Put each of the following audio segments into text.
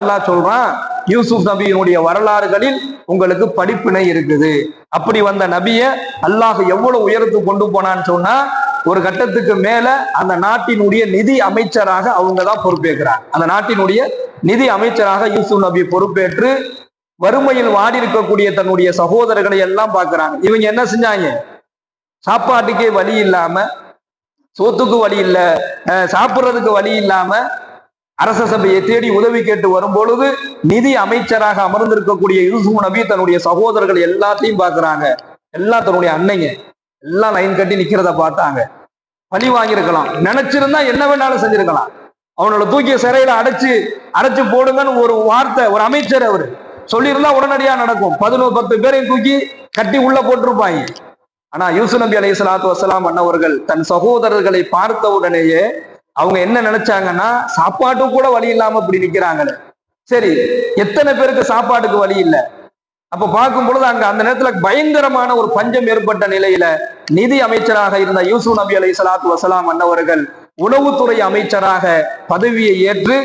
அல்லாஹ் சொல்றான், யூசுப் நபியினுடைய வரலாறுகளில் உங்களுக்கு படிப்பினை இருக்குது. அப்படி வந்த நபிய அல்லாஹ் எவ்வளவு உயரத்துக்கு கொண்டு போனான்னு சொன்னா, ஒரு கட்டத்துக்கு மேல அந்த நாட்டினுடைய நிதி அமைச்சராக அவங்க தான் பொறுப்பேற்கிறாங்க. அந்த நாட்டினுடைய நிதி அமைச்சராக யூசுப் நபி பொறுப்பேற்று வறுமையில் வாடி இருக்கக்கூடிய தன்னுடைய சகோதரர்களை எல்லாம் பார்க்கிறாங்க. இவங்க என்ன செஞ்சாங்க? சாப்பாட்டுக்கே வழி இல்லாம, சோத்துக்கு வழி இல்லை, சாப்பிட்றதுக்கு வழி இல்லாம அரச சபையை தேடி உதவி கேட்டு வரும் பொழுது நிதி அமைச்சராக அமர்ந்திருக்கக்கூடிய யூசுப் நபி தன்னுடைய சகோதரர்கள் எல்லாத்தையும் பார்க்கிறாங்க. எல்லாம் தன்னுடைய அன்னைங்க எல்லாம் லைன் கட்டி நிக்கிறத பார்த்தாங்க. பழி வாங்கியிருக்கலாம், நினைச்சிருந்தா என்ன வேணாலும் செஞ்சிருக்கலாம். அவனோட தூக்கிய சிறையில அடைச்சு போடுங்கன்னு ஒரு வார்த்தை ஒரு அமைச்சர் அவரு சொல்லியிருந்தா உடனடியா நடக்கும். 10 பேரையும் தூக்கி கட்டி உள்ள போட்டிருப்பாங்க. ஆனா யூசுப் நபி அலைஹிஸ்ஸலாத்து வஸ்ஸலாம் அன்னவர்கள் தன் சகோதரர்களை பார்த்த உடனேயே அவங்க என்ன நினைச்சாங்கன்னா, சாப்பாட்டு கூட வழி இல்லாம இப்படி நிக்கிறாங்களே, சரி எத்தனை பேருக்கு சாப்பாட்டுக்கு வழி இல்லை? அப்ப பார்க்கும் பொழுது அங்க அந்த நேரத்துல பயங்கரமான ஒரு பஞ்சம் ஏற்பட்ட நிலையில நிதி அமைச்சராக இருந்த யூசுப் நபி அலைஹிஸ்ஸலாத்து வஸ்ஸலாம் அன்னவர்கள் உணவுத்துறை அமைச்சராக பதவியை ஏற்று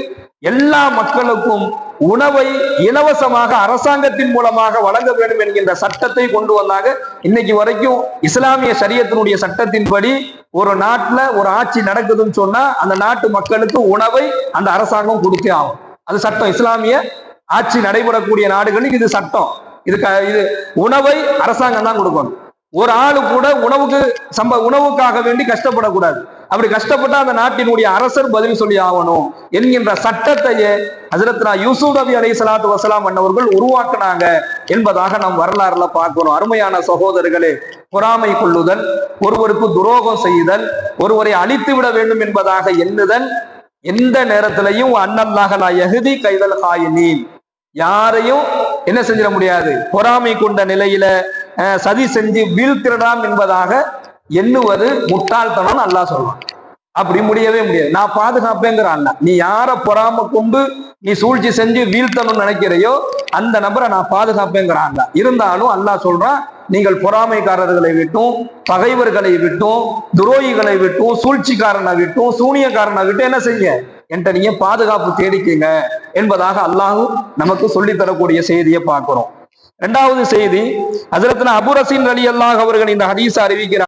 எல்லா மக்களுக்கும் உணவை இலவசமாக அரசாங்கத்தின் மூலமாக வழங்க வேண்டும் என்கின்ற சட்டத்தை கொண்டு வந்தாங்க. இன்னைக்கு வரைக்கும் இஸ்லாமிய ஷரியத்தினுடைய சட்டத்தின்படி ஒரு நாட்டுல ஒரு ஆட்சி நடக்குதுன்னு சொன்னா அந்த நாட்டு மக்களுக்கு உணவை அந்த அரசாங்கம் கொடுத்தே ஆகும். அது சட்டம். இஸ்லாமிய ஆட்சி நடைபெறக்கூடிய நாடுகளுக்கு இது சட்டம். இது உணவை அரசாங்கம் தான் கொடுக்கணும். ஒரு ஆளு கூட உணவுக்காக வேண்டி கஷ்டப்படக்கூடாது. அப்படி கஷ்டப்பட்டா அந்த நாட்டினுடைய அரசர் பதில் சொல்லி ஆகணும் என்கின்ற சட்டத்தையே ஹஜ்ரத்னா யூசுப் நபி அலைஹிஸ்ஸலாத்து வஸ்ஸலாம் அன்னவர்கள் உருவாக்குனாங்க என்பதாக நாம் வரலாறுல பார்க்கிறோம். அருமையான சகோதரர்களே, பொறாமை கொள்ளுதல், ஒருவருக்கு துரோகம் செய்தல், ஒருவரை அழித்து விட வேண்டும் என்பதாக எண்ணுதல் எந்த நேரத்திலையும் அன்னல்லாஹ லா யஹ்தி கைதல் காயினீன், யாரையும் என்ன செஞ்சிட முடியாது, பொறாமை கொண்ட நிலையில சதி செஞ்சு வீழ்த்திடலாம் என்பதாக எண்ணுவது முட்டாள்தனம் அல்லாஹ் சொல்றான். அப்படி முடியவே முடியாது. நான் பாதுகாப்பேங்கிறான். நீ யார பொறாம கொண்டு நீ சூழ்ச்சி செஞ்சு வீழ்த்தணும்னு நினைக்கிறையோ அந்த நபரை நான் பாதுகாப்பேங்கிறான். இருந்தாலும் அல்லாஹ் சொல்றான், நீங்கள் பொறாமைக்காரர்களை விட்டும், பகைவர்களை விட்டும், துரோகிகளை விட்டும், சூழ்ச்சிக்காரனை விட்டும், சூனியக்காரனை விட்டு என்ன செய்ய, என்கிட்ட நீங்க பாதுகாப்பு தேடிக்கீங்க என்பதாக அல்லாஹ் நமக்கு சொல்லித்தரக்கூடிய செய்தியை பார்க்கிறோம். இரண்டாவது செய்தி, ஹஜ்ரத்னா அபூ ரஸீன் ரலியல்லாஹு அவர்கள் இந்த ஹதீஸை அறிவிக்கிறார்.